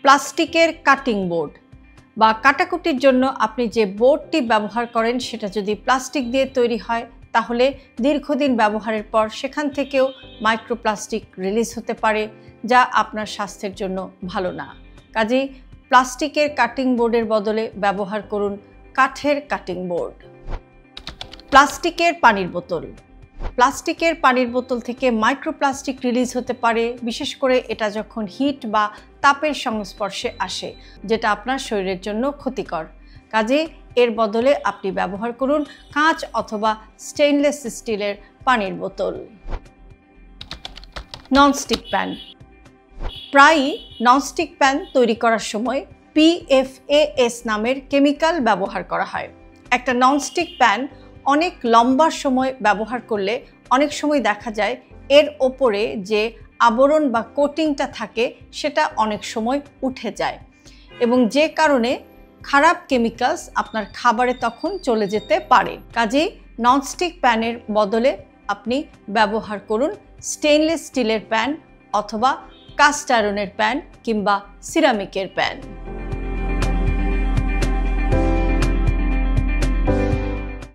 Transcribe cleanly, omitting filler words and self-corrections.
প্লাস্টিকের cutting board বা কাটাকুটির জন্য আপনি যে বোর্ডটি ব্যবহার করেন সেটা যদি প্লাস্টিক দিয়ে তৈরি হয় তাহলে দীর্ঘদিন ব্যবহারের পর সেখান থেকেও মাইক্রোপ্লাস্টিক রিলিজ হতে পারে, যা আপনার স্বাস্থ্যের জন্য ভালো না। কাজেই প্লাস্টিকের কাটিং বোর্ডের বদলে ব্যবহার করুন কাঠের কাটিং বোর্ড। প্লাস্টিকের পানির বোতল। প্লাস্টিকের পানির বোতল থেকে মাইক্রোপ্লাস্টিক রিলিজ হতে পারে, বিশেষ করে এটা যখন হিট বা তাপের সংস্পর্শে আসে, যেটা আপনার শরীরের জন্য ক্ষতিকর। কাজে এর বদলে আপনি ব্যবহার করুন কাঁচ অথবা স্টেইনলেস স্টিলের পানির বোতল। Nonstick pan. প্রায়ই ননস্টিক প্যান তৈরি করার সময় PFAS নামের কেমিক্যাল ব্যবহার করা হয়। একটা ননস্টিক প্যান অনেক লম্বা সময় ব্যবহার করলে অনেক সময় দেখা যায় এর ওপরে যে আবরণ বা কোটিংটা থাকে সেটা অনেক সময় উঠে যায়, এবং যে কারণে খারাপ কেমিক্যালস আপনার খাবারে তখন চলে যেতে পারে। কাজেই ননস্টিক প্যানের বদলে আপনি ব্যবহার করুন স্টেইনলেস স্টিলের প্যান অথবা কাস্ট আয়রনের প্যান কিংবা সিরামিকের প্যান।